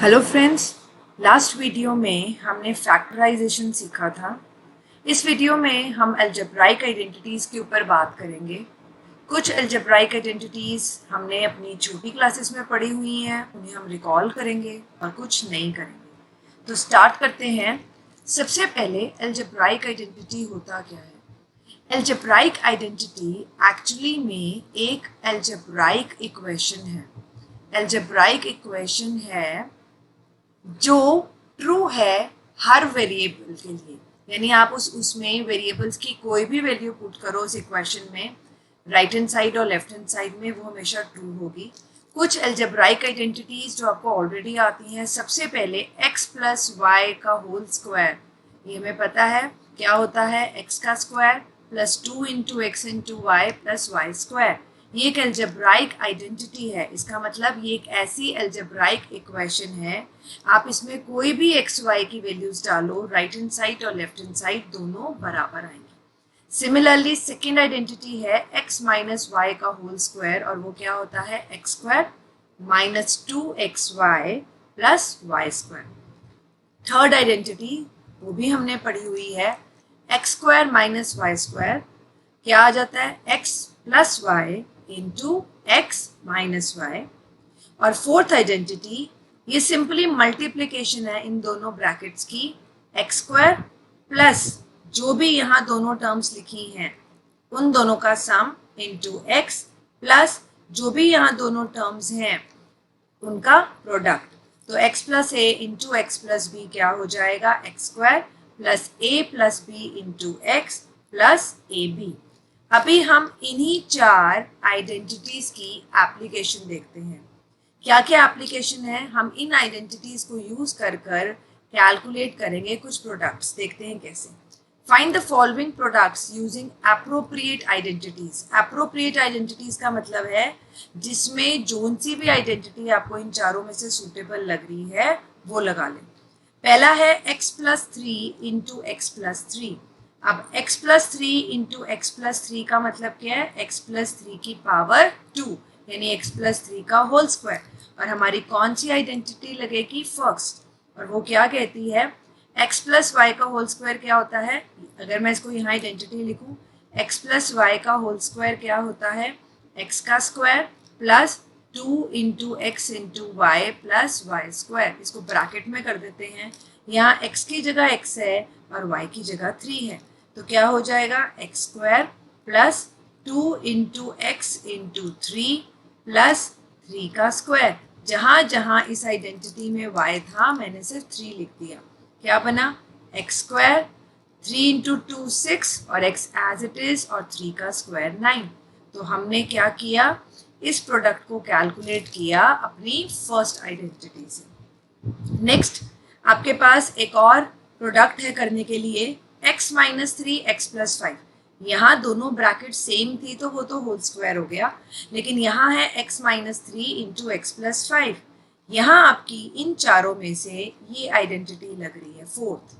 Hello friends, last video में हमने factorisation सीखा था। इस वीडियो में हम अलजेब्राइक आइडेंटिटीज़ के ऊपर बात करेंगे। कुछ अलजेब्राइक आइडेंटिटीज़ हमने अपनी छोटी क्लासेस में पढ़ी हुई हैं, उन्हें हम रिकॉल करेंगे और कुछ नहीं करेंगे। तो स्टार्ट करते हैं। सबसे पहले अलजेब्राइक आइडेंटिटी होता क्या है? अलजेब्राइक आइडेंटिटी एक्चुअली में एक अलजेब्राइक इक्वेशन है। अलजेब्राइक इक्वेशन है जो ट्रू है हर वेरिएबल के लिए, यानी आप उसमें वेरिएबल्स की कोई भी वैल्यू पुट करो उस इक्वेशन में, राइट हैंड साइड और लेफ्ट हैंड साइड में, वो हमेशा ट्रू होगी। कुछ अलजेब्राइक आइडेंटिटीज जो आपको ऑलरेडी आती हैं, सबसे पहले x प्लस वाई का होल स्क्वायर, ये हमें पता है क्या होता है, x का square plus 2 into X into Y plus Y square. ये एक अलजेब्राइक आइडेंटिटी है। इसका मतलब ये एक ऐसी अलजेब्राइक इक्वेशन है, आप इसमें कोई भी एक्स वाई की वैल्यूज डालो, राइट हैंड साइड और लेफ्ट हैंड साइड दोनों बराबर आएंगे। सिमिलरली सेकेंड आइडेंटिटी है x माइनस वाई का होल स्क्वायर, और वो क्या होता है, X square minus 2xy plus Y square. Third identity वो भी हमने पढ़ी हुई है, X square minus Y square, क्या आ जाता है, x plus Y into X minus Y. और फोर्थ आइडेंटिटी, ये सिंपली मल्टीप्लीकेशन है इन दोनों ब्रैकेट्स की, एक्स स्क्वायर प्लस जो भी यहाँ दोनों टर्म्स लिखी हैं उन दोनों का सम इंटू एक्स प्लस जो भी यहाँ दोनों टर्म्स हैं उनका प्रोडक्ट। तो x plus A into X plus B क्या हो जाएगा, X square plus A plus B into X plus A B. अभी हम इन्हीं चार आइडेंटिटीज की एप्लीकेशन देखते हैं। क्या क्या एप्लीकेशन है, हम इन आइडेंटिटीज को यूज कर कैलकुलेट करेंगे कुछ प्रोडक्ट्स। देखते हैं कैसे। Find the following products using appropriate identities. Appropriate identities का मतलब है जिसमें जोन सी भी आइडेंटिटी आपको इन चारों में से सूटेबल लग रही है वो लगा लें। पहला है x plus three into X plus three. अब x plus three into X plus three का मतलब क्या है, x प्लस थ्री की पावर 2, यानी x प्लस थ्री का होल स्क्वायर। और हमारी कौन सी आइडेंटिटी लगेगी, फर्स्ट, और वो क्या कहती है, x प्लस वाई का होल स्क्वायर क्या होता है, अगर मैं इसको यहाँ आइडेंटिटी लिखूँ, x प्लस वाई का होल स्क्वायर क्या होता है, x का square plus 2 into X into Y plus Y square. इसको ब्रैकेट में कर देते हैं, यहाँ x की जगह x है और y की जगह 3 है, तो क्या हो जाएगा, X square plus 2 into X into 3 plus 3 का स्क्वायर। जहाँ जहाँ इस आइडेंटिटी में y था मैंने सिर्फ 3 लिख दिया, क्या बना, एक्स स्क्वायर 3 इंटू 2 6 और x एज इट इज और 3 का स्क्वायर 9। तो हमने क्या किया, इस प्रोडक्ट को कैलकुलेट किया अपनी फर्स्ट आइडेंटिटी से। नेक्स्ट आपके पास एक और प्रोडक्ट है करने के लिए, x minus three x plus five. यहाँ दोनों ब्रैकेट सेम थी तो वो तो होल स्क्वायर हो गया, लेकिन यहाँ है x minus three into X plus five. यहाँ आपकी इन चारों में से ये आइडेंटिटी लग रही है फोर्थ,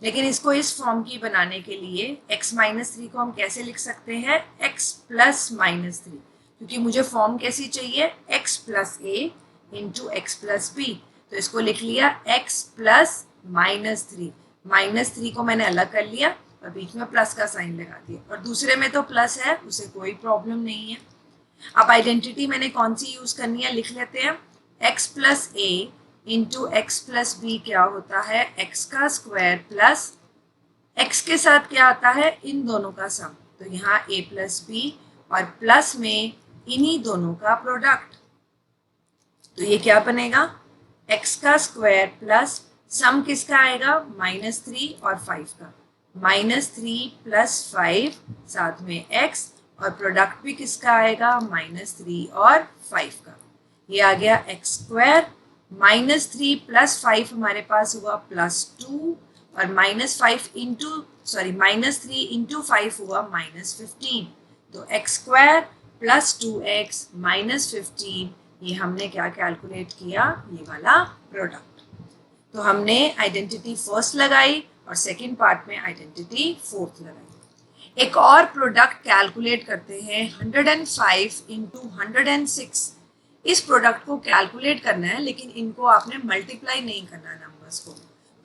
लेकिन इसको इस फॉर्म की बनाने के लिए x माइनस थ्री को हम कैसे लिख सकते हैं, x प्लस माइनस थ्री, क्योंकि मुझे फॉर्म कैसी चाहिए, x plus A into X plus B. तो इसको लिख लिया x plus minus three, minus three को मैंने अलग कर लिया और बीच में प्लस का साइन लगा दिया, और दूसरे में तो प्लस है, उसे कोई प्रॉब्लम नहीं है। अब आइडेंटिटी मैंने कौन सी यूज करनी है, लिख लेते हैं, x plus A into X plus B क्या होता है, x का स्क्वायर प्लस x के साथ क्या आता है, इन दोनों का सम, तो यहाँ a प्लस बी और प्लस में इन्हीं दोनों का प्रोडक्ट। तो ये क्या बनेगा, x का स्क्वायर प्लस सम किसका आएगा, माइनस थ्री और फाइव का, माइनस थ्री प्लस फाइव साथ में x, और प्रोडक्ट भी किसका आएगा, माइनस थ्री और फाइव का। ये आ गया x square, minus three plus five हमारे पास हुआ प्लस टू, और minus five into sorry minus three into five हुआ माइनस 15। तो x square plus 2x minus 15, ये हमने क्या कैलकुलेट किया, ये वाला प्रोडक्ट। तो हमने आइडेंटिटी फर्स्ट लगाई और सेकेंड पार्ट में आइडेंटिटी फोर्थ लगाई। एक और प्रोडक्ट कैलकुलेट करते हैं, 105 इंटू 106। इस प्रोडक्ट को कैलकुलेट करना है, लेकिन इनको आपने मल्टीप्लाई नहीं करना नंबर्स को।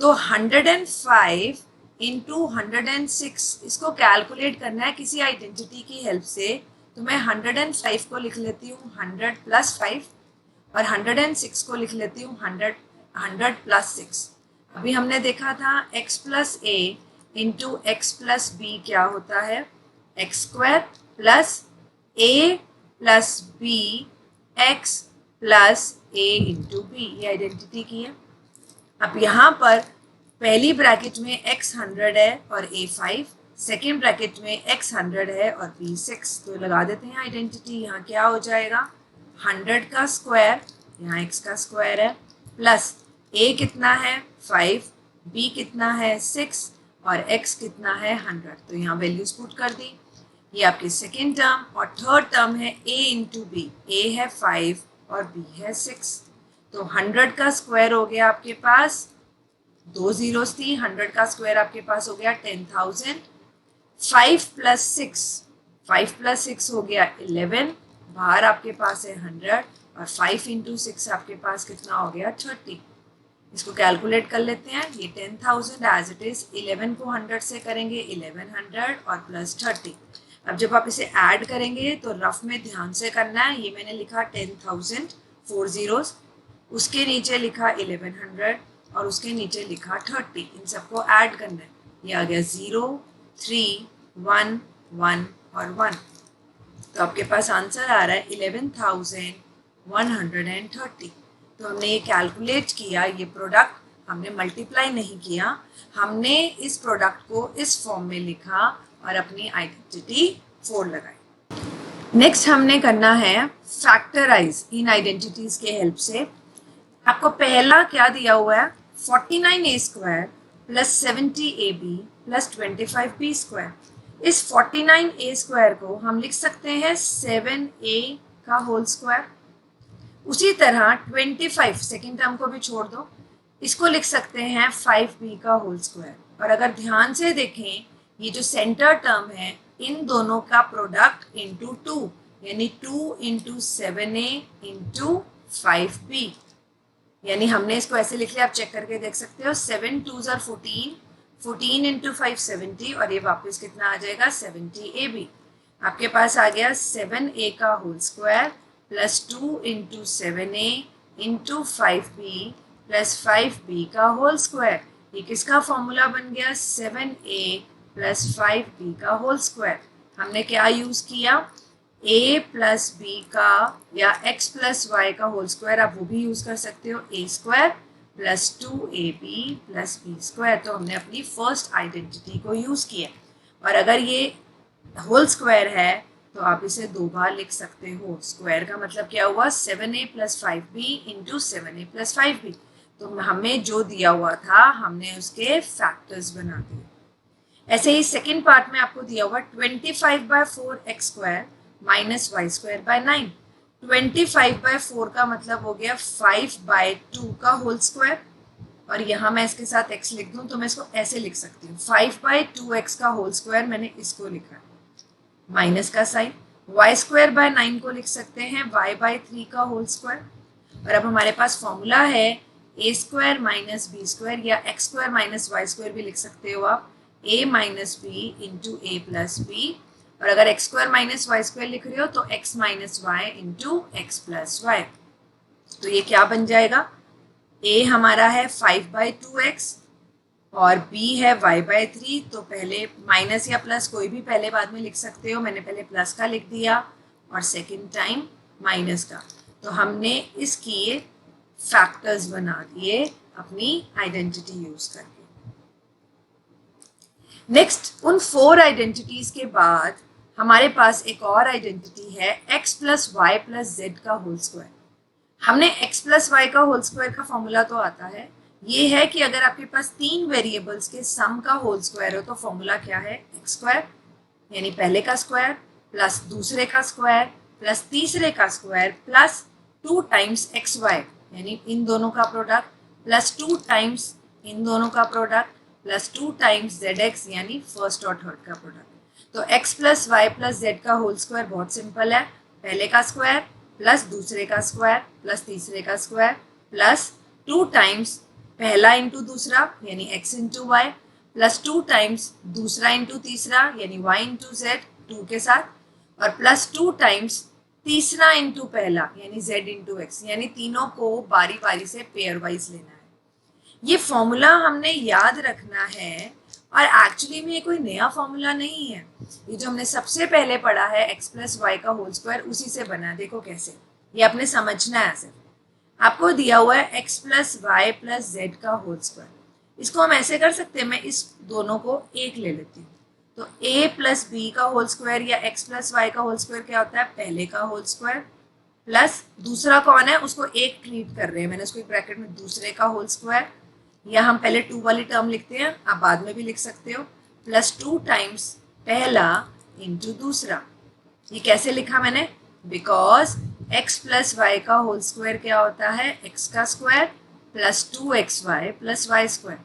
तो 105 इंटू 106 इसको कैलकुलेट करना है किसी आइडेंटिटी की हेल्प से। तो मैं 105 को लिख लेती हूँ 100 प्लस 5 और 106 को लिख लेती हूँ 100 प्लस 6। अभी हमने देखा था x plus A into X plus B क्या होता है, X square plus A plus B x plus A into B, ये आइडेंटिटी की है। अब यहाँ पर पहली ब्रैकेट में x 100 है और a 5, सेकेंड ब्रैकेट में x 100 है और b 6। तो लगा देते हैं आइडेंटिटी। यहाँ क्या हो जाएगा 100 का स्क्वायर, यहाँ x का स्क्वायर है, प्लस a कितना है 5, b कितना है 6 और x कितना है 100। तो यहाँ वैल्यूज पुट कर दी। ये आपकी सेकेंड टर्म। और थर्ड टर्म है a इंटू बी, a है 5 और b है 6। तो 100 का स्क्वायर हो गया आपके पास, 2 जीरोस थी, 100 का स्क्वायर आपके पास हो गया 10,000। 5 प्लस 6 हो गया 11, बाहर आपके पास है 100 और 5 इंटू 6 आपके पास कितना हो गया 30। इसको कैलकुलेट कर लेते हैं। ये 10,000 एज इट इज, 11 को 100 से करेंगे 1100 और प्लस 30। अब जब आप इसे ऐड करेंगे तो रफ में ध्यान से करना है। ये मैंने लिखा 10,000 4 जीरोस, उसके नीचे लिखा 1100 और उसके नीचे लिखा 30। इन सबको ऐड करना है। ये आ गया 0 3 1 1 और 1। तो आपके पास आंसर आ रहा है 11,130। तो हमने ये कैलकुलेट किया, ये प्रोडक्ट हमने मल्टीप्लाई नहीं किया, हमने इस प्रोडक्ट को इस फॉर्म में लिखा और अपनी आइडेंटिटी 4 लगाई। नेक्स्ट हमने करना है फैक्टराइज इन आइडेंटिटीज के हेल्प से। आपको पहला क्या दिया हुआ है 49a square plus 70ab plus 25b square. इस 49a स्क्वायर को हम लिख सकते हैं 7a का होल स्क्वायर। उसी तरह 25 सेकेंड टर्म को भी छोड़ दो, इसको लिख सकते हैं 5b का होल स्क्वायर। और अगर ध्यान से देखें, ये जो सेंटर टर्म है इन दोनों का प्रोडक्ट इंटू 2, यानी 2 इंटू 7a इंटू 5b, यानी हमने इसको ऐसे लिख लिया। आप चेक करके देख सकते हो 7 2s are 14, 14 इंटू 5 70 और ये वापस कितना आ जाएगा 70ab। आपके पास आ गया 7a का whole square plus 2 into 7a into 5b plus 5b का होल स्क्वायर। ये किसका फॉर्मूला बन गया 7a प्लस 5b का होल स्क्वायर। हमने क्या यूज किया a प्लस b का या x प्लस y का होल स्क्वायर, आप वो भी यूज कर सकते हो, a square plus 2ab plus b square. तो हमने अपनी फर्स्ट आइडेंटिटी को यूज किया। और अगर ये होल स्क्वायर है तो आप इसे 2 बार लिख सकते हो। स्क्वायर का मतलब क्या हुआ 7a plus 5b into 7a plus 5b। तो हमें जो दिया हुआ था हमने उसके फैक्टर्स बना दिए। ऐसे ही सेकेंड पार्ट में आपको दिया हुआ 25/4 X square minus Y square by 9। 25/4 का मतलब हो गया 5/2 का होल स्क्वायर। और यहाँ मैं इसके साथ x लिख दूँ तो मैं इसको ऐसे लिख सकती हूँ 5/2x का होल स्क्वायर, मैंने इसको लिखा है माइनस का साइन। y स्क्वायर बाय 9 को लिख सकते हैं y/3 का होल स्क्वायर। और अब हमारे पास फॉर्मूला है a square minus B square, या x square minus Y square भी लिख सकते हो आप, a minus B into A plus B. और अगर x square minus Y square लिख रहे हो तो x minus Y into X plus Y. तो ये क्या बन जाएगा, a हमारा है 5/2x और b है y/3। तो पहले माइनस या प्लस कोई भी पहले बाद में लिख सकते हो, मैंने पहले प्लस का लिख दिया और सेकेंड टाइम माइनस का। तो हमने इसकी फैक्टर्स बना दिए अपनी आइडेंटिटी यूज करके। नेक्स्ट उन 4 आइडेंटिटीज के बाद हमारे पास एक और आइडेंटिटी है x plus Y plus Z का होल स्क्वायर। हमने x प्लस वाई का होल स्क्वायर का फॉर्मूला तो आता है, ये है कि अगर आपके पास 3 वेरिएबल्स के सम का होल स्क्वायर हो तो फॉर्मूला क्या है एक्स स्क्वायर, यानी पहले का स्क्वायर प्लस दूसरे का स्क्वायर प्लस तीसरे का square plus 2 times X Y, यानी इन दोनों का प्रोडक्ट प्लस 2 टाइम्स इन दोनों का product plus 2 times Z X, यानी फर्स्ट और थर्ड का प्रोडक्ट। तो x plus Y plus Z का होल स्क्वायर बहुत सिंपल है, पहले का स्क्वायर प्लस दूसरे का स्क्वायर प्लस तीसरे का स्क्वायर प्लस 2 टाइम्स पहला इंटू दूसरा यानी x into Y plus 2 times दूसरा इंटू तीसरा यानी y इंटू जेड 2 के साथ और प्लस 2 टाइम्स तीसरा इंटू पहला यानी z इंटू एक्स, यानी तीनों को बारी बारी से पेयर वाइज लेना है। ये फॉर्मूला हमने याद रखना है और एक्चुअली में ये कोई नया फॉर्मूला नहीं है, ये जो हमने सबसे पहले पढ़ा है x प्लस वाई का होल स्क्वायर उसी से बना है। देखो कैसे, ये आपने समझना है। सिर्फ आपको दिया हुआ है x plus Y plus Z का होल स्क्वायर, इसको हम ऐसे कर सकते हैं, मैं इस दोनों को एक ले लेती हूँ। तो a प्लस बी का होल स्क्वायर या x प्लस वाई का होल स्क्वायर क्या होता है, पहले का होल स्क्वायर प्लस दूसरा कौन है उसको एक ट्रीट कर रहे हैं, मैंने उसको एक ब्रैकेट में दूसरे का होल स्क्वायर, या हम पहले 2 वाली टर्म लिखते हैं, आप बाद में भी लिख सकते हो, प्लस 2 टाइम्स पहला इंटू दूसरा। ये कैसे लिखा मैंने, बिकॉज x प्लस वाई का होल स्क्वायर क्या होता है, x का square plus 2xy plus Y square.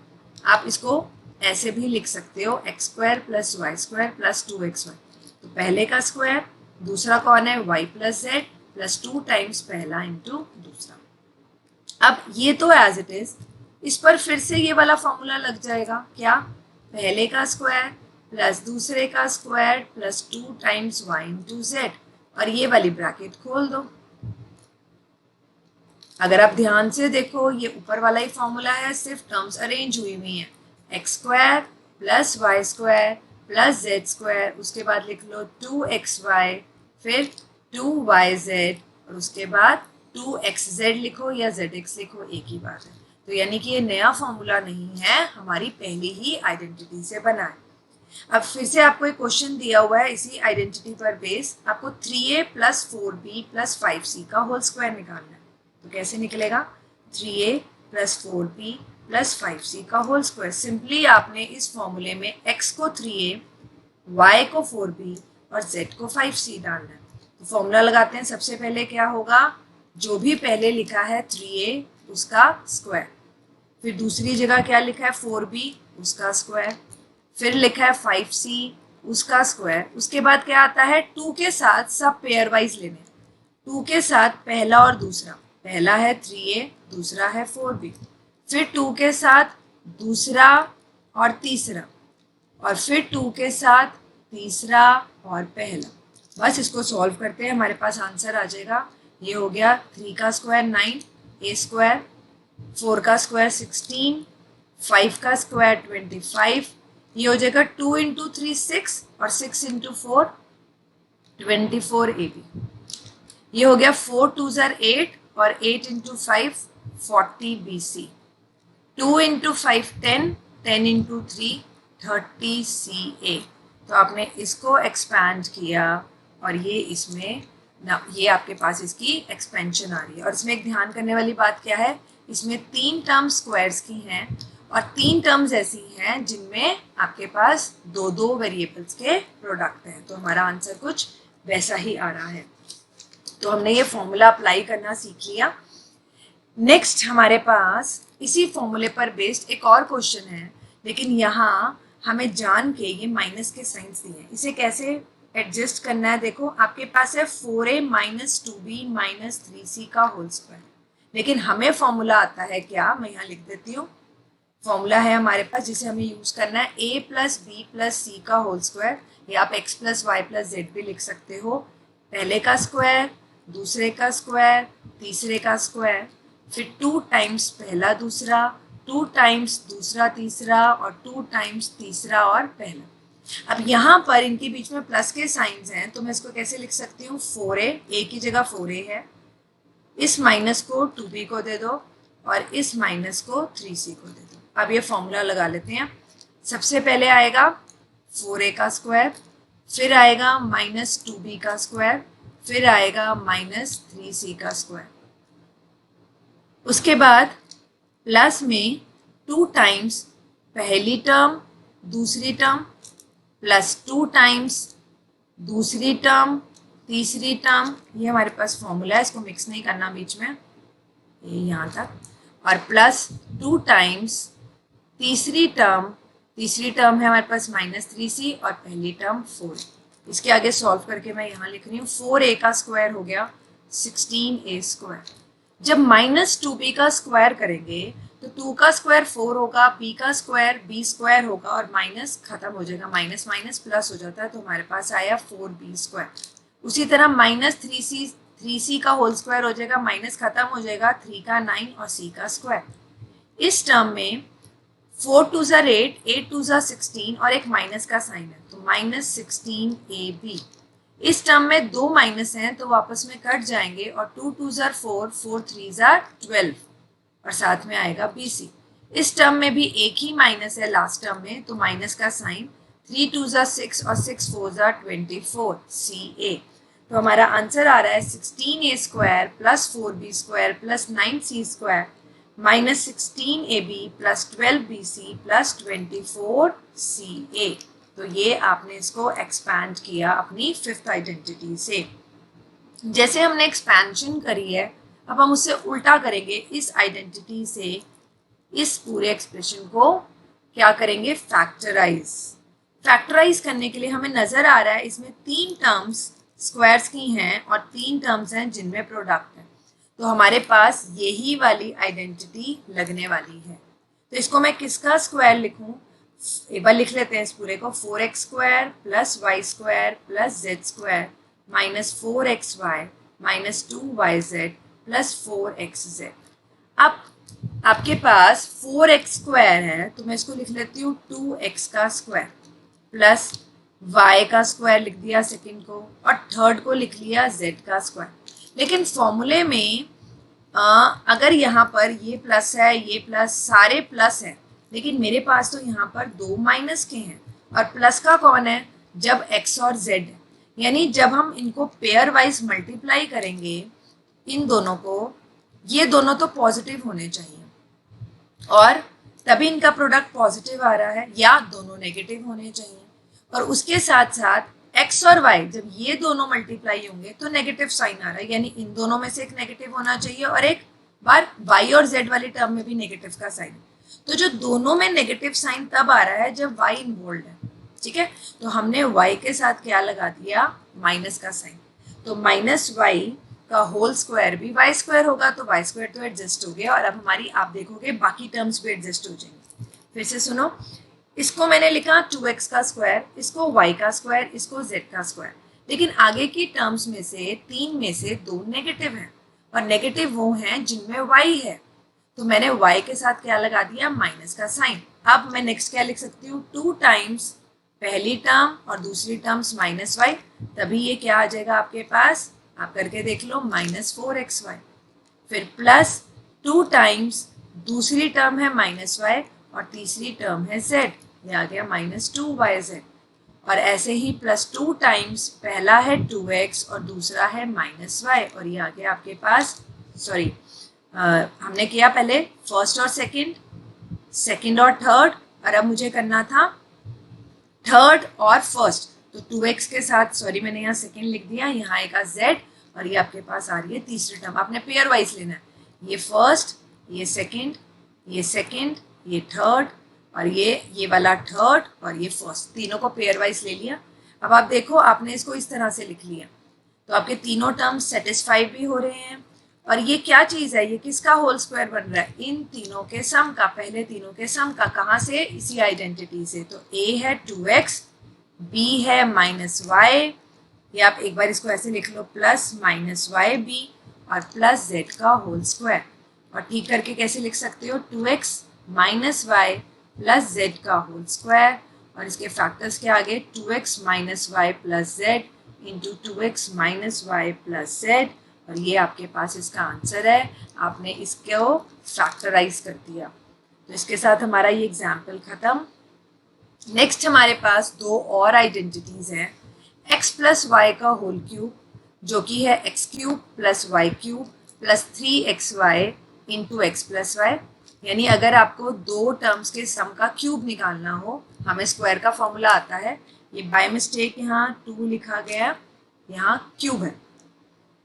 आप इसको ऐसे भी लिख सकते हो, x square plus Y square plus 2xy। तो पहले का स्क्वायर, दूसरा कौन है y plus Z plus 2 times पहला इंटू दूसरा। अब ये तो एज इट इज, इस पर फिर से ये वाला फॉर्मूला लग जाएगा, क्या, पहले का स्क्वायर प्लस दूसरे का square plus 2 times y into Z, और ये वाली ब्रैकेट खोल दो। अगर आप ध्यान से देखो ये ऊपर वाला ही फॉर्मूला है, सिर्फ टर्म्स अरेंज हुई हुई हैं, X square plus Y square plus Z square, उसके बाद लिख लो 2xy फिर 2yz और उसके बाद 2xz लिखो या zx लिखो, एक ही बात है। तो यानी कि ये नया फॉर्मूला नहीं है, हमारी पहली ही आइडेंटिटी से बना है। अब फिर से आपको एक क्वेश्चन दिया हुआ है इसी आइडेंटिटी पर बेस, आपको 3a plus 4b plus 5c का होल स्क्वायर निकालना है। तो कैसे निकलेगा, 3a plus 4b plus 5c का होल स्क्वायर। सिंपली आपने इस फॉर्मूले में x को 3a, y को 4b और z को 5c डालना है। तो फॉर्मूला लगाते हैं, सबसे पहले क्या होगा, जो भी पहले लिखा है 3a उसका स्क्वायर, फिर दूसरी जगह क्या लिखा है 4b उसका स्क्वायर, फिर लिखा है 5c उसका स्क्वायर, उसके बाद क्या आता है 2 के साथ सब पेयर वाइज लेने, 2 के साथ पहला और दूसरा, पहला है 3a दूसरा है 4b, फिर 2 के साथ दूसरा और तीसरा, और फिर 2 के साथ तीसरा और पहला। बस इसको सॉल्व करते हैं, हमारे पास आंसर आ जाएगा। ये हो गया 3 का स्क्वायर 9, a स्क्वायर, 4 का स्क्वायर 16, 5 का स्क्वायर 25, ये हो जाएगा 2 इंटू 3 6 और 6 इंटू 4 24 ab। ये हो गया 4 2 8 और 8 into 5 40 bc, 2 into 5 10, 10 into 3 30 ca। तो आपने इसको एक्सपैंड किया और ये इसमें ना, ये आपके पास इसकी एक्सपेंशन आ रही है। और इसमें एक ध्यान करने वाली बात क्या है, इसमें 3 टर्म्स स्क्वायर्स की हैं और 3 टर्म्स ऐसी हैं जिनमें आपके पास 2-2 वेरिएबल्स के प्रोडक्ट हैं। तो हमारा आंसर कुछ वैसा ही आ रहा है। तो हमने ये फॉर्मूला अप्लाई करना सीख लिया। नेक्स्ट हमारे पास इसी फॉर्मूले पर बेस्ड एक और क्वेश्चन है, लेकिन यहाँ हमें जान के ये माइनस के साइंस दिए हैं, इसे कैसे एडजस्ट करना है। देखो आपके पास है 4a minus 2b minus 3c का होल स्क्वायर, लेकिन हमें फॉर्मूला आता है क्या, मैं यहाँ लिख देती हूँ। फॉर्मूला है हमारे पास जिसे हमें यूज करना है, a plus B plus C का होल स्क्वायर, या आप x plus Y plus Z भी लिख सकते हो। पहले का स्क्वायर, दूसरे का स्क्वायर, तीसरे का स्क्वायर, फिर 2 टाइम्स पहला दूसरा, 2 टाइम्स दूसरा तीसरा और 2 टाइम्स तीसरा और पहला। अब यहाँ पर इनके बीच में प्लस के साइंस हैं, तो मैं इसको कैसे लिख सकती हूँ, 4a, a की जगह 4a है, इस माइनस को 2b को दे दो और इस माइनस को 3c को दे दो। अब ये फॉर्मूला लगा लेते हैं। सबसे पहले आएगा 4a का स्क्वायर, फिर आएगा माइनस 2b का स्क्वायर, फिर आएगा माइनस 3c का स्क्वायर, उसके बाद प्लस में 2 टाइम्स पहली टर्म दूसरी टर्म प्लस 2 टाइम्स दूसरी टर्म तीसरी टर्म, ये हमारे पास फॉर्मूला है, इसको मिक्स नहीं करना बीच में, ये यहाँ तक, और प्लस 2 टाइम्स तीसरी टर्म है हमारे पास माइनस 3c और पहली टर्म 4। इसके आगे सॉल्व करके मैं यहाँ लिख रही हूँ, 4a का स्क्वायर हो गया 16a²। जब -2b का स्क्वायर करेंगे तो 2 का स्क्वायर 4 होगा, b का स्क्वायर b² होगा और माइनस खत्म हो जाएगा, माइनस माइनस प्लस हो जाता है, तो हमारे पास आया 4b²। उसी तरह -3c का होल स्क्वायर हो जाएगा, माइनस खत्म हो जाएगा, 3 का 9 और c का स्क्वायर। इस टर्म में 4 2 ज़ा 8, 8 2 ज़ा 16 और एक माइनस का साइन है, तो -16ab। इस टर्म में दो माइनस हैं तो वापस में कट जाएंगे और 2 2 ज़ा 4, 4 3 ज़ा 12 और साथ में आएगा bc। इस टर्म में भी एक ही माइनस है लास्ट टर्म में, तो माइनस का साइन, 3 2 ज़ा 6 और 6 4 ज़ा 24 ca। तो हमारा आंसर आ रहा है 16a² plus 4b² plus 9c² minus 16ab plus 12bc plus 24ca। तो ये आपने इसको एक्सपैंड किया अपनी फिफ्थ आइडेंटिटी से। जैसे हमने एक्सपेंशन करी है, अब हम उससे उल्टा करेंगे। इस आइडेंटिटी से इस पूरे एक्सप्रेशन को क्या करेंगे, फैक्टराइज। फैक्टराइज करने के लिए हमें नजर आ रहा है इसमें 3 टर्म्स स्क्वायर्स की हैं और 3 टर्म्स हैं जिनमें प्रोडक्ट है, तो हमारे पास यही वाली आइडेंटिटी लगने वाली है। तो इसको मैं किसका स्क्वायर लिखूं, एक बार लिख लेते हैं इस पूरे को, 4x² plus y² plus z² minus 4xy minus 2yz plus 4xz। अब आपके पास 4x² है तो मैं इसको लिख लेती हूँ 2x का स्क्वायर प्लस y का स्क्वायर लिख दिया सेकंड को और थर्ड को लिख लिया z का स्क्वायर। लेकिन फॉर्मूले में अगर यहाँ पर ये प्लस है, ये प्लस, सारे प्लस है, लेकिन मेरे पास तो यहाँ पर 2 माइनस के हैं और प्लस का कौन है, जब x और z है, यानी जब हम इनको पेयर वाइज मल्टीप्लाई करेंगे इन दोनों को, ये दोनों तो पॉजिटिव होने चाहिए और तभी इनका प्रोडक्ट पॉजिटिव आ रहा है, या दोनों नेगेटिव होने चाहिए। और उसके साथ साथ x और y जब ये दोनों मल्टीप्लाई होंगे तो नेगेटिव साइन आ रहा है, यानी इन दोनों में से एक नेगेटिव होना चाहिए और एक बार y और z वाले टर्म में भी नेगेटिव का साइन। तो जो दोनों में नेगेटिव साइन तब आ रहा है जब y इन्वॉल्व है, ठीक है। तो हमने y के साथ क्या लगा दिया, माइनस का साइन। तो माइनस y का होल स्क्वायर भी y² होगा, तो y² तो एडजस्ट हो गया और अब हमारी, आप देखोगे बाकी टर्म्स भी एडजस्ट हो जाएंगे। फिर से सुनो, इसको मैंने लिखा 2x का स्क्वायर, इसको y का स्क्वायर, इसको z का स्क्वायर, लेकिन आगे की टर्म्स में से 3 में से 2 नेगेटिव हैं और नेगेटिव वो हैं जिनमें y है, तो मैंने y के साथ क्या लगा दिया, माइनस का साइन। अब मैं नेक्स्ट क्या लिख सकती हूँ, 2 टाइम्स पहली टर्म और दूसरी टर्म्स माइनस y, तभी ये क्या आ जाएगा आपके पास, आप करके देख लो, -4xy। फिर प्लस 2 टाइम्स दूसरी टर्म है -y और तीसरी टर्म है z, ये आ गया -2yz। और ऐसे ही +2 टाइम्स पहला है 2x और दूसरा है -y और ये आ गया आपके पास, सॉरी हमने किया पहले फर्स्ट और सेकंड, सेकंड और थर्ड, और अब मुझे करना था थर्ड और फर्स्ट। तो 2x के साथ, सॉरी मैंने यहाँ सेकंड लिख दिया, यहाँ आएगा z और ये आपके पास आ रही है तीसरी टर्म। आपने पेयर वाइज लेना है, ये फर्स्ट, ये सेकंड, ये सेकंड, ये थर्ड और ये वाला थर्ड और ये फर्स्ट, तीनों को पेयर वाइज ले लिया। अब आप देखो, आपने इसको इस तरह से लिख लिया तो आपके तीनों टर्म्स सेटिस्फाई भी हो रहे हैं। और ये क्या चीज़ है, ये किसका होल स्क्वायर बन रहा है, इन तीनों के सम का, पहले तीनों के सम का। कहाँ से, इसी आइडेंटिटी से। तो a है 2x, b है -y, ये आप एक बार इसको ऐसे लिख लो, प्लस -yb और प्लस z का होल स्क्वायर। और ठीक करके कैसे लिख सकते हो, 2x -y प्लस z का होल स्क्वायर, और इसके फैक्टर्स के आगे 2x -y plus z into 2x -y plus z, और ये आपके पास इसका आंसर है। आपने इसको फैक्टराइज कर दिया। तो इसके साथ हमारा ये एग्जाम्पल खत्म। नेक्स्ट हमारे पास 2 और आइडेंटिटीज हैं, x प्लस वाई का होल क्यूब, जो कि है x³ plus y³ plus 3xy into x plus Y. यानी अगर आपको 2 टर्म्स के सम का क्यूब निकालना हो, हमें स्क्वायर का फॉर्मूला आता है, ये बाय मिस्टेक यहाँ 2 लिखा गया, यहाँ क्यूब है,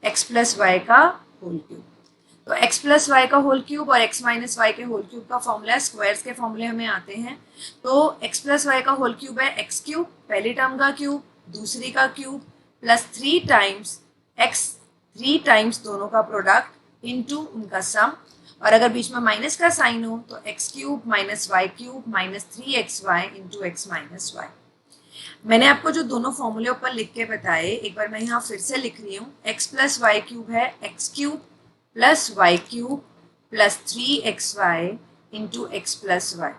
x प्लस वाई का होल क्यूब। तो x प्लस वाई का होल क्यूब और x माइनस वाई के होल क्यूब का फॉर्मूला, स्क्वायर्स के फॉर्मूले हमें आते हैं। तो x प्लस वाई का होल क्यूब है x³ पहली टर्म का क्यूब, दूसरी का cube, plus 3 times x 3 times दोनों का प्रोडक्ट इनटू उनका सम, और अगर बीच में माइनस का साइन हो तो X cube minus Y cube minus 3xy into X minus Y. मैंने आपको जो दोनों फॉर्मूले ऊपर लिख के बताए, एक बार मैं यहाँ फिर से लिख रही हूँ। एक्स प्लस वाई क्यूब है X cube plus Y cube plus 3xy into X plus Y.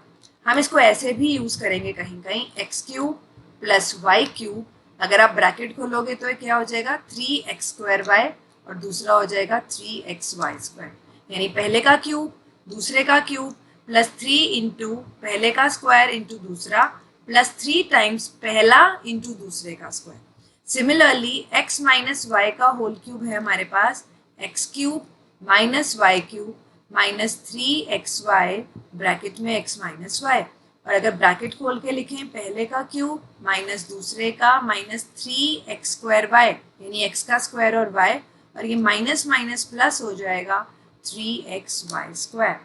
हम इसको ऐसे भी यूज करेंगे कहीं कहीं, X cube plus Y cube, अगर आप ब्रैकेट खोलोगे तो क्या हो जाएगा 3x² और दूसरा हो जाएगा 3xy², यानी पहले का क्यूब दूसरे का क्यूब प्लस 3 इंटू पहले का स्क्वायर इंटू दूसरा प्लस 3 टाइम्स पहला इंटू दूसरे का square. Similarly x minus Y का होल क्यूब है हमारे पास x cube minus Y cube minus 3xy bracket में x माइनस वाई, और अगर ब्रैकेट खोल के लिखें पहले का क्यूब माइनस दूसरे का माइनस 3x²y यानी x का स्क्वायर और y, और ये माइनस माइनस प्लस हो जाएगा 3xy²।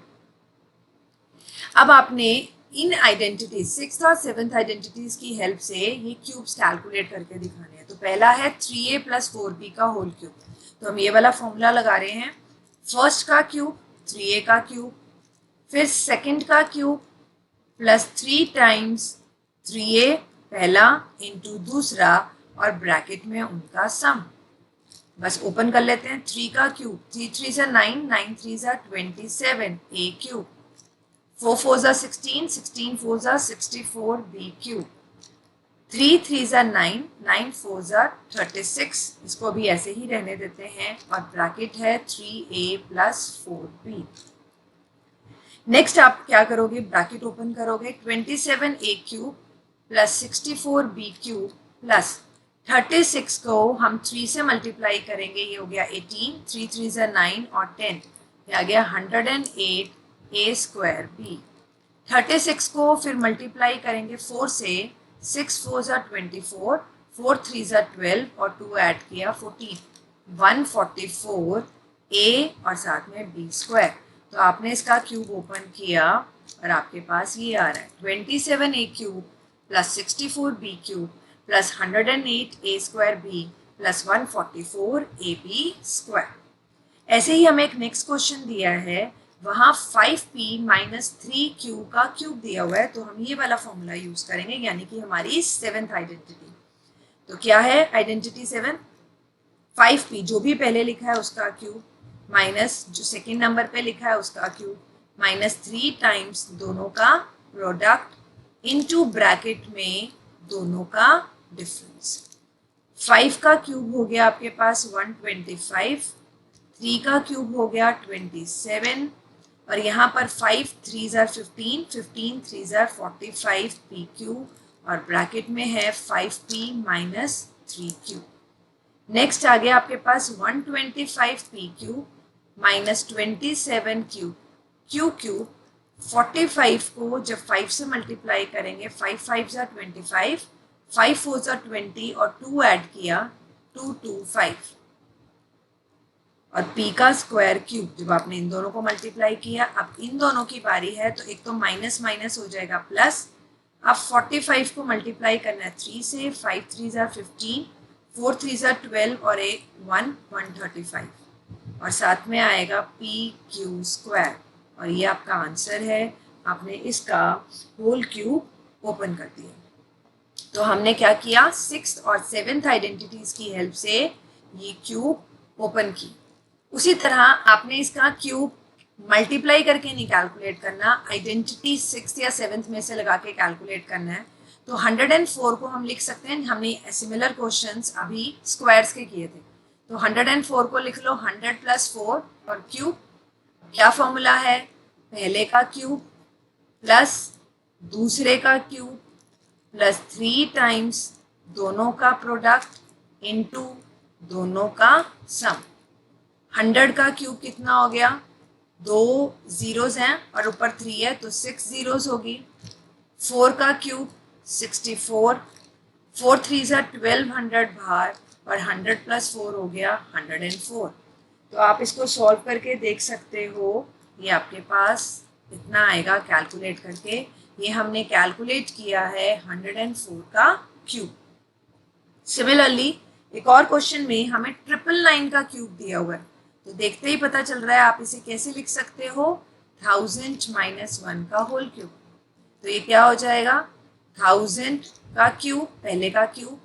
अब आपने इन आइडेंटिटीज 6th और 7th आइडेंटिटीज की हेल्प से ये क्यूब्स कैलकुलेट करके दिखाने हैं। तो पहला है 3a प्लस 4b का होल क्यूब, तो हम ये वाला फॉर्मूला लगा रहे हैं। फर्स्ट का क्यूब 3a का क्यूब, फिर सेकंड का क्यूब प्लस 3 टाइम्स 3a पहला इंटू दूसरा और ब्रैकेट में उनका सम। बस ओपन कर लेते हैं। 3 का cube 3 3 9 9 3 27 a cube, 4 4 16 16 4 64 b cube, 3 3 9 9 4 36, इसको भी ऐसे ही रहने देते हैं, और ब्रैकेट है 3a प्लस 4b। नेक्स्ट आप क्या करोगे, ब्रैकेट ओपन करोगे 27a cube plus 64b cube plus 36 को हम 3 से मल्टीप्लाई करेंगे, ये हो गया 18, 3 3 9 और 10, ये आ गया 108a²b। 36 को फिर मल्टीप्लाई करेंगे 4 से, 6 4 24, 4 3 12 और 2 ऐड किया 14, 144a और साथ में b²। तो आपने इसका क्यूब ओपन किया और आपके पास ये आ रहा है 27a cube plus 64b cube plus 108a²b plus 144ab²। ऐसे ही हमें एक नेक्स्ट क्वेश्चन दिया है, वहाँ 5p माइनस 3q का क्यूब दिया हुआ है, तो हम ये वाला फॉर्मूला यूज करेंगे, यानी कि हमारी 7th आइडेंटिटी। तो क्या है आइडेंटिटी 7, 5p जो भी पहले लिखा है उसका क्यूब माइनस जो सेकेंड नंबर पे लिखा है उसका क्यूब माइनस 3 टाइम्स दोनों का प्रोडक्ट इनटू ब्रैकेट में दोनों का डिफरेंस। 5 का क्यूब हो गया आपके पास 125, 3 का क्यूब हो गया 27, और यहाँ पर 5 3 15, 15 3 45 p क्यूब, और ब्रैकेट में है 5p माइनस 3q। नेक्स्ट आ गया आपके पास 125 p cube minus 27 cube q cube. 45 को जब 5 से मल्टीप्लाई करेंगे 5 5 25, 5 4 20 और 2 ऐड किया 225, और p का स्क्वायर क्यूब जब आपने इन दोनों को मल्टीप्लाई किया। अब इन दोनों की बारी है, तो एक तो माइनस माइनस हो जाएगा प्लस। अब 45 को मल्टीप्लाई करना है 3 से, 5 3 15, 4 3 12 और 135, और साथ में आएगा pq², और ये आपका आंसर है। आपने इसका होल क्यूब ओपन कर दिया। तो हमने क्या किया, 6th और 7th आइडेंटिटीज की हेल्प से ये क्यूब ओपन की। उसी तरह आपने इसका क्यूब मल्टीप्लाई करके नहीं कैलकुलेट करना, आइडेंटिटी 6th या 7th में से लगा के कैलकुलेट करना है। तो 104 को हम लिख सकते हैं, हमने सिमिलर क्वेश्चंस अभी स्क्वायर्स के किए थे। तो 104 को लिख लो 100 + 4 और क्यूब। क्या फॉर्मूला है, पहले का क्यूब प्लस दूसरे का क्यूब प्लस 3 टाइम्स दोनों का प्रोडक्ट इनटू दोनों का सम। 100 का क्यूब कितना हो गया, 2 जीरोस हैं और ऊपर 3 है तो 6 जीरोस होगी। 4 का क्यूब 64, 4 3 1200 बाहर, और 100 + 4 हो गया 104। तो आप इसको सॉल्व करके देख सकते हो, ये आपके पास इतना आएगा कैलकुलेट करके। ये हमने कैलकुलेट किया है 104 का क्यूब। सिमिलरली एक और क्वेश्चन में हमें 999 का क्यूब दिया हुआ है, तो देखते ही पता चल रहा है आप इसे कैसे लिख सकते हो, 1000 माइनस 1 का होल क्यूब। तो ये क्या हो जाएगा, 1000 का क्यूब, पहले का क्यूब,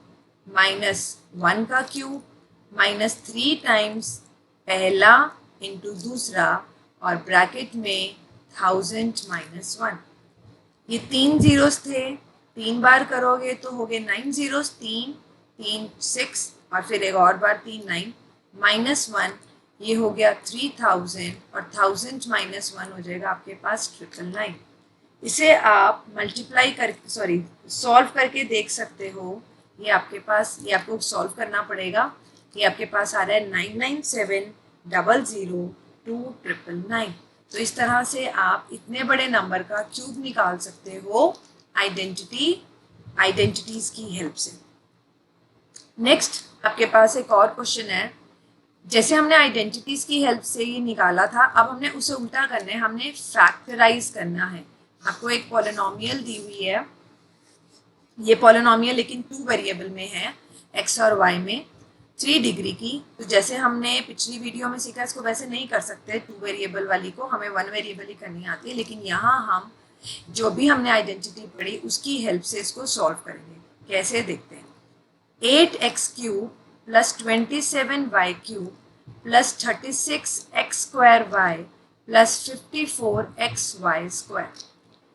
माइनस 1 का क्यूब, माइनस 3 टाइम्स पहला इंटू दूसरा, और ब्रैकेट में 1000 माइनस 1। ये 3 जीरोस थे, 3 बार करोगे तो हो गए 9 जीरोस, 3 3 6, और फिर एक और बार 3 9 माइनस 1, ये हो गया 3000, और 1000 माइनस 1 हो जाएगा आपके पास 999। इसे आप मल्टीप्लाई कर सॉल्व करके देख सकते हो। ये आपके पास, ये आपको सॉल्व करना पड़ेगा। ये आपके पास आ रहा है 99700299। तो इस तरह से आप इतने बड़े नंबर का क्यूब निकाल सकते हो आइडेंटिटीज की हेल्प से। नेक्स्ट आपके पास एक और क्वेश्चन है। जैसे हमने आइडेंटिटीज की हेल्प से ये निकाला था, अब हमने उसे उल्टा करना है, हमने फैक्टराइज करना है। आपको एक पॉलिनोमियल दी हुई है, ये पॉलिनोमियल लेकिन 2 वेरिएबल में है, x और y में, 3 डिग्री की। तो जैसे हमने पिछली वीडियो में सीखा, इसको वैसे नहीं कर सकते 2 वेरिएबल वाली को, हमें 1 वेरिएबल ही करनी आती है। लेकिन यहाँ हम जो भी हमने आइडेंटिटी पढ़ी उसकी हेल्प से इसको सॉल्व करेंगे। कैसे देखते हैं। 8x cube plus 27y cube plus 36x square y plus 54xy square.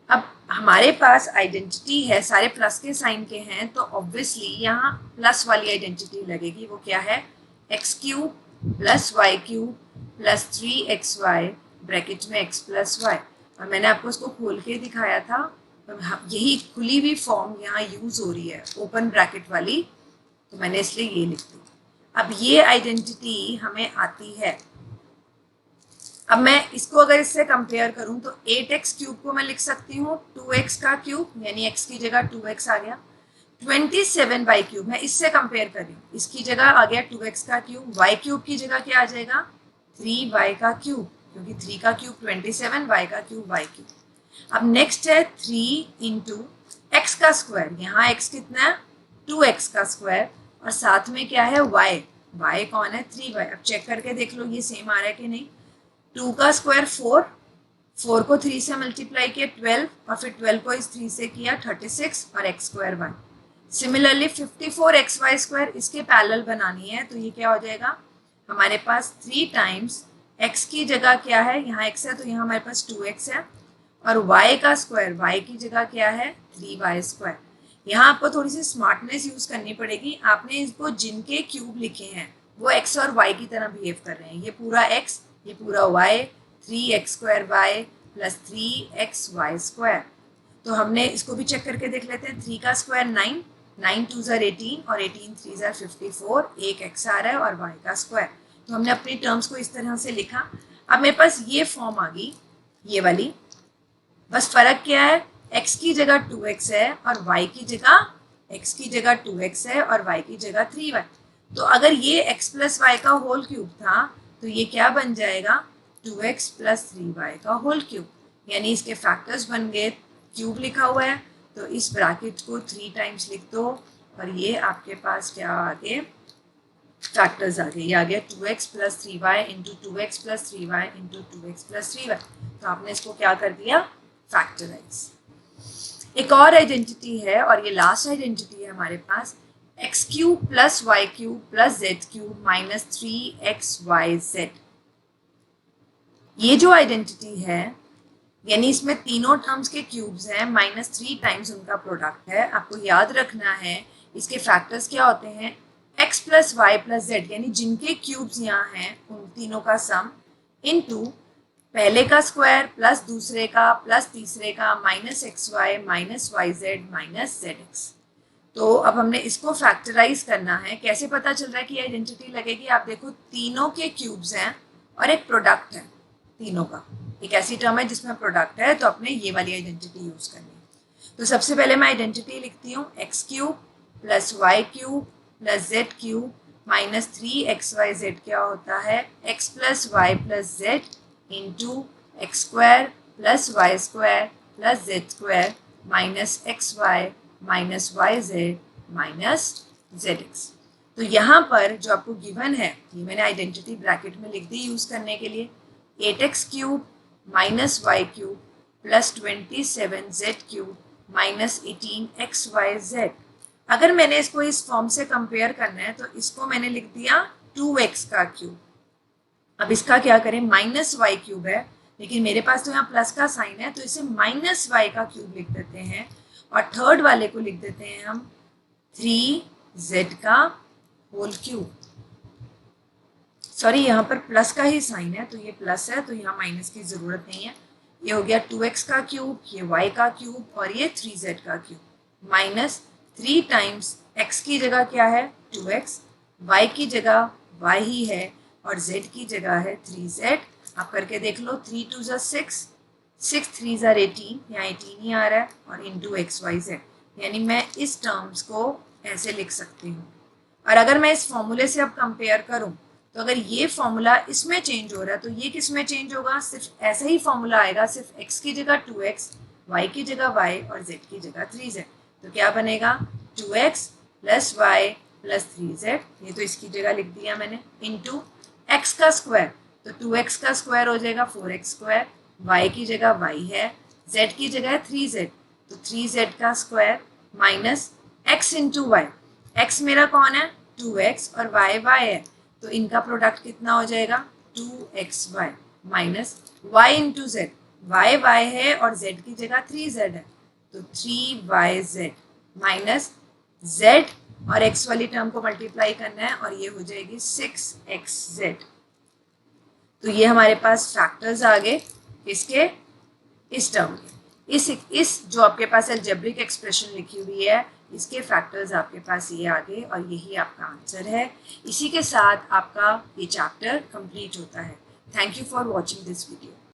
अब हमारे पास आइडेंटिटी है, सारे प्लस के साइन के हैं, तो ऑब्वियसली यहाँ प्लस वाली आइडेंटिटी लगेगी। वो क्या है, X cube plus Y cube plus 3xy bracket में x प्लस वाई। और मैंने आपको इसको खोल के दिखाया था, तो यही खुली हुई फॉर्म यहाँ यूज हो रही है, ओपन ब्रैकेट वाली, तो मैंने इसलिए ये लिख दी। अब ये आइडेंटिटी हमें आती है। अब मैं इसको अगर इससे कंपेयर करूं तो 8x क्यूब को मैं लिख सकती हूँ 2x का क्यूब, यानी x की जगह 2x आ गया। 27y क्यूब मैं इससे कंपेयर कर रही हूँ, इसकी जगह आ गया 2x का क्यूब, y क्यूब की जगह क्या आ जाएगा 3y का क्यूब, क्योंकि 3 का क्यूब 27, y का क्यूब y क्यूब। अब नेक्स्ट है 3 इंटू एक्स का स्क्वायर, यहाँ x कितना है 2x का स्क्वायर, और साथ में क्या है y, y कौन है 3y। अब चेक करके देख लो ये सेम आ रहा है कि नहीं। 2 का स्क्वायर 4, 4 को 3 से मल्टीप्लाई किया 12, और फिर 12 को इस 3 से किया 36, और x square 1। Similarly 54xy square, इसके पैरेलल बनानी है, तो ये क्या हो जाएगा हमारे पास 3 टाइम्स x की जगह क्या है, यहाँ x है तो यहाँ हमारे पास 2x है, और y का स्क्वायर, y की जगह क्या है 3y स्क्वायर। यहाँ आपको थोड़ी सी स्मार्टनेस यूज करनी पड़ेगी। आपने इसको जिनके क्यूब लिखे हैं वो x और y की तरह बिहेव कर रहे हैं। ये पूरा x, ये पूरा y, 3x square y plus 3xy square. तो हमने इसको भी चेक करके देख लेते हैं। 3 का स्क्वायर 9, 9 2 ज़र 18, और 18 3 ज़र 54, एक x आ रहा है, और y का स्क्वायर। तो हमने अपनी टर्म्स को इस तरह से लिखा। अब मेरे पास ये फॉर्म आ गई, ये वाली। बस फर्क क्या है, x की जगह 2x है, और y की जगह, x की जगह 2x है और y की जगह 3y। तो अगर ये x प्लस वाई का होल क्यूब था, तो ये क्या बन जाएगा 2x प्लस 3y का होल क्यूब, यानी इसके फैक्टर्स बन गए। क्यूब लिखा हुआ है तो इस ब्रैकेट को 3 टाइम्स लिख दो, और ये आपके पास क्या आ गए फैक्टर्स आ गए। ये आ गया 2x plus 3y into 2x plus 3y into 2x plus 3y। तो आपने इसको क्या कर दिया फैक्टराइज। एक और आइडेंटिटी है, और ये लास्ट आइडेंटिटी है हमारे पास, x cube plus Y cube plus Z cube minus 3xyz। ये जो आइडेंटिटी है, यानी इसमें तीनों टर्म्स के क्यूब्स हैं, माइनस 3 टाइम्स उनका प्रोडक्ट है। आपको याद रखना है इसके फैक्टर्स क्या होते हैं, x plus Y plus Z, यानी जिनके क्यूब्स यहाँ हैं उन तीनों का सम, इनटू पहले का स्क्वायर प्लस दूसरे का प्लस तीसरे का minus xy minus yz minus zx। तो अब हमने इसको फैक्टराइज करना है। कैसे पता चल रहा है कि आइडेंटिटी लगेगी, आप देखो तीनों के क्यूब्स हैं और एक प्रोडक्ट है तीनों का। एक ऐसी टर्म है जिसमें प्रोडक्ट है, तो अपने ये वाली आइडेंटिटी यूज करनी है। तो सबसे पहले मैं आइडेंटिटी लिखती हूँ, X cube plus Y cube plus Z cube minus 3xyz क्या होता है x plus Y plus Z into X square plus Y square plus Z square minus xy minus yz minus zx। तो यहाँ पर जो आपको गिवन है, ये मैंने आइडेंटिटी ब्रैकेट में लिख दी यूज़ करने के लिए, 8x cube minus Y cube plus 27z cube minus 18xyz। अगर मैंने इसको इस फॉर्म से कंपेयर करना है तो इसको मैंने लिख दिया 2x का क्यूब। अब इसका क्या करें, माइनस वाई क्यूब है लेकिन मेरे पास तो यहाँ प्लस का साइन है, तो इसे माइनस वाई का क्यूब लिख देते हैं और थर्ड वाले को लिख देते हैं हम 3z का होल क्यूब। सॉरी, यहाँ पर प्लस का ही साइन है तो ये प्लस है, तो यहाँ माइनस की जरूरत नहीं है। ये हो गया 2x का क्यूब, ये y का क्यूब और ये 3z का क्यूब माइनस 3 टाइम्स x की जगह क्या है 2x, y की जगह y ही है और z की जगह है 3z। आप करके देख लो, 3 2 ज़ा 6, 6 3 ज़ा 18, यहाँ 18 ही आ रहा है और इंटू XYZ, यानी मैं इस टर्म्स को ऐसे लिख सकती हूँ। और अगर मैं इस फॉर्मूले से अब कंपेयर करूँ तो अगर ये फॉर्मूला इसमें चेंज हो रहा है तो ये किस में चेंज होगा, सिर्फ ऐसा ही फॉर्मूला आएगा, सिर्फ x की जगह 2x, y की जगह y और z की जगह 3z। तो क्या बनेगा 2x plus y plus 3z, ये तो इसकी जगह लिख दिया मैंने, इंटू x का स्क्वायर, तो 2x का स्क्वायर हो जाएगा 4x स्क्वायर, y की जगह y है, z की जगह 3z, तो 3z का square minus x into Y. x मेरा कौन है 2x और y है, तो इनका प्रोडक्ट कितना हो जाएगा 2xy minus y into z, y है और z की जगह 3z है, तो 3yz माइनस z और x वाली टर्म को मल्टीप्लाई करना है और ये हो जाएगी 6xz। तो ये हमारे पास फैक्टर्स आ गए इसके, इस टर्म के, इस जो आपके पास अलजेब्रिक एक्सप्रेशन लिखी हुई है इसके फैक्टर्स आपके पास ये आ गए और यही आपका आंसर है। इसी के साथ आपका ये चैप्टर कंप्लीट होता है। Thank you for watching this video.